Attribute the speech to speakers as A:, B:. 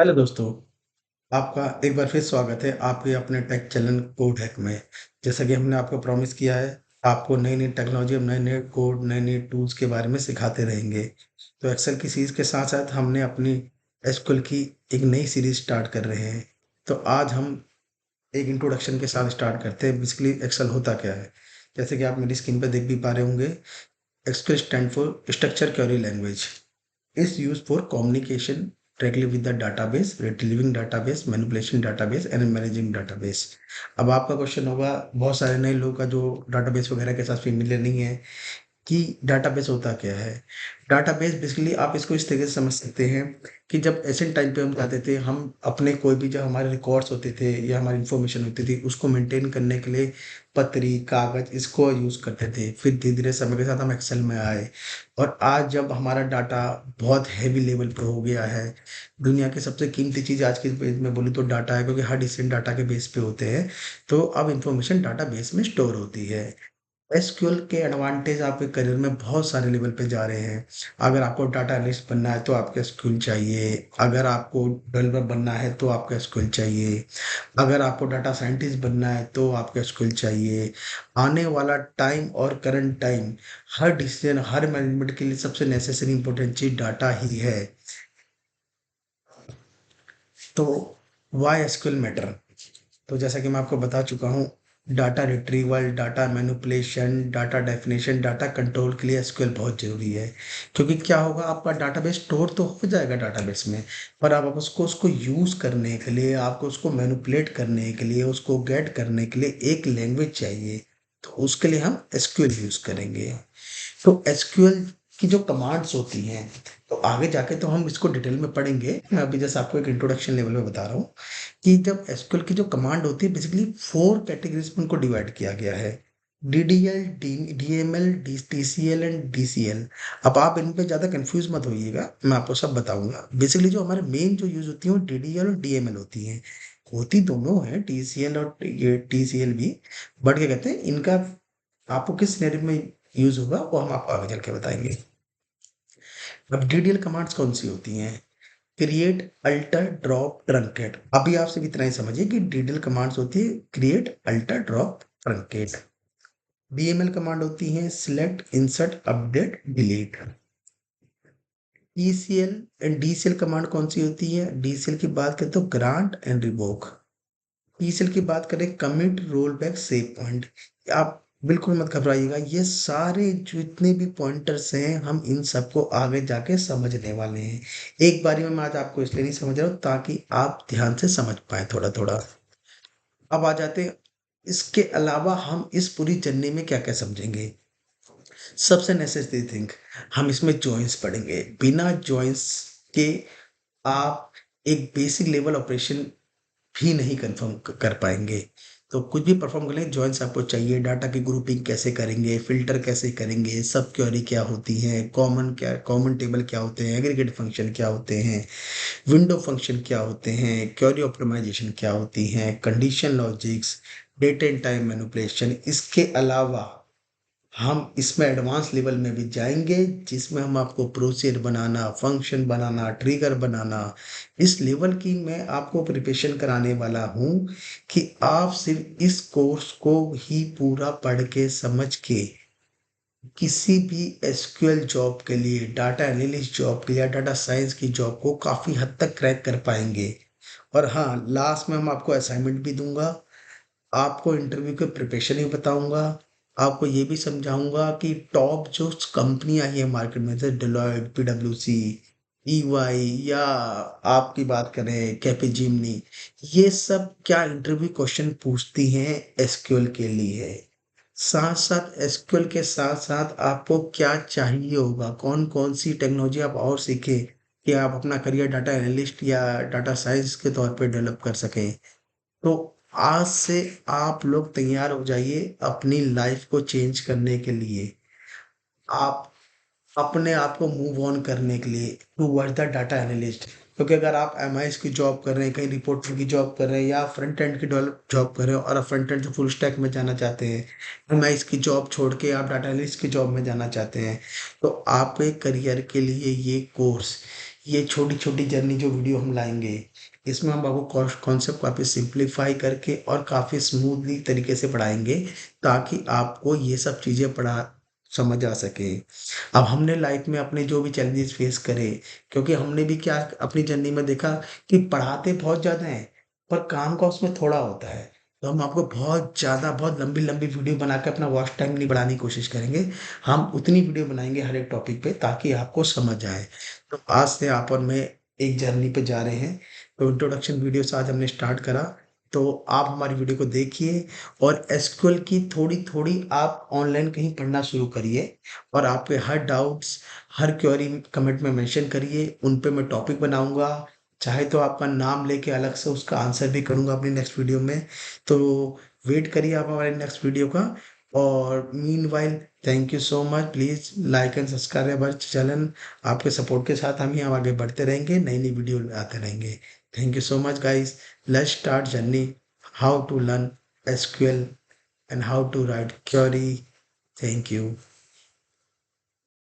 A: Hello दोस्तों, आपका एक बार फिर स्वागत है आपके अपने टेक चैनल कोड हैक में। जैसा कि हमने आपको प्रॉमिस किया है, आपको नई-नई टेक्नोलॉजी और नए-नए कोड, नए-नए टूल्स के बारे में सिखाते रहेंगे। तो एक्सेल की सीरीज़ के साथ-साथ हमने अपनी एसक्यूएल की एक नई सीरीज़ स्टार्ट कर रहे हैं। तो आज हम एक इंट्रोडक्शन के साथ स्टार्ट करते हैं। बेसिकली एक्सेल होता क्या है? जैसे कि आप मेरी स्क्रीन पे देख भी पा रहे होंगे, SQL stand for structure query language. Is used for communication directly with the database, retrieving database, manipulation database and managing database। अब आपका क्वेश्चन होगा, बहुत सारे नए लोगों का जो डाटाबेस वगैरह के साथ फेमिलियर नहीं है कि डाटाबेस होता क्या है। डाटाबेस बेसिकली आप इसको इस तरीके से समझ सकते हैं कि जब एशियन टाइम पे हम जाते थे, हम अपने कोई भी जो हमारे रिकॉर्ड्स होते थे या हमारी इंफॉर्मेशन होती थी उसको मेंटेन करने के लिए पत्री कागज इसको यूज़ करते थे। फिर धीरे धीरे समय के साथ हम एक्सेल में आए और आज जब हमारा डाटा बहुत हैवी लेवल पे हो गया है, दुनिया की सबसे कीमती चीज़ आज के डेट में बोलूँ तो डाटा है, क्योंकि हर डिसीजन डाटा के बेस पे होते हैं। तो अब इंफॉर्मेशन डाटा बेस में स्टोर होती है। एसक्यूएल के एडवांटेज आपके करियर में बहुत सारे लेवल पे जा रहे हैं। अगर आपको डाटा एनालिस्ट बनना है तो आपको एसक्यूएल चाहिए, अगर आपको डेवलपर बनना है तो आपको एसक्यूएल चाहिए, अगर आपको डाटा साइंटिस्ट बनना है तो आपको एसक्यूएल चाहिए। आने वाला टाइम और करंट टाइम, हर डिसीजन, हर मैनेजमेंट के लिए सबसे नेसेसरी इंपॉर्टेंट चीज़ डाटा ही है। तो व्हाई एसक्यूएल मैटर? तो जैसा कि मैं आपको बता चुका हूँ, data retrieval, data manipulation, data definition, data control के लिए एसक्यूएल बहुत ज़रूरी है। क्योंकि क्या होगा, आपका डाटाबेस स्टोर तो हो जाएगा डाटाबेस में, पर आप उसको उसको यूज़ करने के लिए, आपको उसको मैनिपुलेट करने के लिए, उसको गेट करने के लिए एक लैंग्वेज चाहिए। तो उसके लिए हम एसक्यूएल यूज़ करेंगे। तो एसक्यूएल की जो कमांड्स होती हैं, तो आगे जाके तो हम इसको डिटेल में पढ़ेंगे। मैं अभी जैसे आपको एक इंट्रोडक्शन लेवल में बता रहा हूँ कि जब एसक्यूएल की जो कमांड होती है, बेसिकली 4 कैटेगरीज़ में उनको डिवाइड किया गया है। DDL, DML, TCL and DCL. अब आप इन पे ज़्यादा कंफ्यूज मत होइएगा, मैं आपको सब बताऊंगा। बेसिकली जो हमारे मेन जो यूज़ होती हैं वो डीडीएल और डीएमएल होती हैं। होती दोनों हैं, टीसीएल और ये टीसीएल भी, बट क्या कहते हैं इनका, आपको किस सिनेरियो में यूज़ होगा वो हम आपको आगे चल के बताएंगे। अब डीडीएल कमांड्स कौन सी होती हैं? Create, alter, drop, truncate. अभी आप सिर्फ इतना ही समझिए कि डीडीएल कमांड्स होती है create, alter, drop, truncate. DML command होती है select, insert, update, delete. ECL and DCL command कौन सी होती है? डीसीएल की बात करें तो ग्रांट एंड रिवोक। ईसीएल की बात करें commit, roll back, save point. आप बिल्कुल मत घबराइएगा, ये सारे जितने भी पॉइंटर्स हैं हम इन सबको आगे जाके समझने वाले हैं। एक बारी में मैं आज आपको इसलिए नहीं समझ रहा हूँ ताकि आप ध्यान से समझ पाए थोड़ा थोड़ा। अब आ जाते हैं, इसके अलावा हम इस पूरी जर्नी में क्या क्या समझेंगे। सबसे नेसेसरी थिंग, हम इसमें जॉइंस पढ़ेंगे। बिना जॉइंस के आप एक बेसिक लेवल ऑपरेशन भी नहीं कन्फर्म कर पाएंगे। तो कुछ भी परफॉर्म करने जॉइंस आपको चाहिए। डाटा की ग्रुपिंग कैसे करेंगे, फिल्टर कैसे करेंगे, सब क्वेरी क्या होती है, कॉमन टेबल क्या होते हैं, एग्रीगेट फंक्शन क्या होते हैं, विंडो फंक्शन क्या होते हैं, क्वेरी ऑप्टिमाइजेशन क्या होती हैं, condition logics, date and time manipulation. इसके अलावा हम इसमें एडवांस लेवल में भी जाएंगे, जिसमें हम आपको प्रोसीजर बनाना, फंक्शन बनाना, ट्रिगर बनाना, इस लेवल की मैं आपको प्रिपरेशन कराने वाला हूँ कि आप सिर्फ इस कोर्स को ही पूरा पढ़ के समझ के किसी भी एसक्यूएल जॉब के लिए, डाटा एनालिस्ट जॉब के लिए या डाटा साइंस की जॉब को काफ़ी हद तक क्रैक कर पाएंगे। और हाँ, लास्ट में हम आपको असाइनमेंट भी दूंगा, आपको इंटरव्यू के प्रिपरेशन भी बताऊंगा, आपको ये भी समझाऊंगा कि टॉप जो कंपनी आई है मार्केट में, जैसे डिलॉयट, पीडब्ल्यूसी, ईवाई, या आपकी बात करें कैपिजिमनी, ये सब क्या इंटरव्यू क्वेश्चन पूछती हैं एसक्यूएल के लिए। साथ साथ एसक्यूएल के साथ साथ आपको क्या चाहिए होगा, कौन कौन सी टेक्नोलॉजी आप और सीखें कि आप अपना करियर डाटा एनालिस्ट या डाटा साइंस के तौर पे डेवलप कर सकें। तो आज से आप लोग तैयार हो जाइए अपनी लाइफ को चेंज करने के लिए, आप अपने आप को मूव ऑन करने के लिए टूवर्ड्स द डाटा एनालिस्ट। क्योंकि अगर आप एमआईएस की जॉब कर रहे हैं, कहीं रिपोर्टर की जॉब कर रहे हैं, या फ्रंट एंड की डेवलप जॉब कर रहे हो और आप फ्रंट एंड से फुल स्टैक में जाना चाहते हैं, एमआईएस की जॉब छोड़ के आप डाटा एनालिस्ट की जॉब में जाना चाहते हैं, तो आपके करियर के लिए ये कोर्स, ये छोटी-छोटी जर्नी जो वीडियो हम लाएँगे, इसमें हम आपको कॉन्सेप्ट काफ़ी सिंप्लीफाई करके और काफ़ी स्मूथली तरीके से पढ़ाएँगे, ताकि आपको ये सब चीज़ें समझ आ सके। अब हमने लाइफ में अपने जो भी चैलेंजेस फेस करे, क्योंकि हमने भी क्या अपनी जर्नी में देखा कि पढ़ाते बहुत ज़्यादा हैं, पर काम का उसमें थोड़ा होता है। तो हम आपको बहुत ज़्यादा, बहुत लंबी-लंबी वीडियो बना के अपना वॉच टाइम नहीं बढ़ाने की कोशिश करेंगे। हम उतनी वीडियो बनाएँगे हर एक टॉपिक पे, ताकि आपको समझ आए। तो आज से आप और मैं एक जर्नी पे जा रहे हैं। तो इंट्रोडक्शन वीडियो से आज हमने स्टार्ट करा, तो आप हमारी वीडियो को देखिए और एसक्यूएल की थोड़ी-थोड़ी आप ऑनलाइन कहीं पढ़ना शुरू करिए और आपके हर डाउट्स, हर क्वेरी कमेंट में मेंशन करिए, उन पे मैं टॉपिक बनाऊँगा। चाहे तो आपका नाम लेके अलग से उसका आंसर भी करूँगा अपनी नेक्स्ट वीडियो में। तो वेट करिए आप हमारे नेक्स्ट वीडियो का। और meanwhile thank you so much. Please like and subscribe our channel. आपके सपोर्ट के साथ हम ही हम आगे बढ़ते रहेंगे, नई-नई वीडियो आते रहेंगे। Thank you so much guys. Let's start journey how to learn SQL and how to write query. Thank you.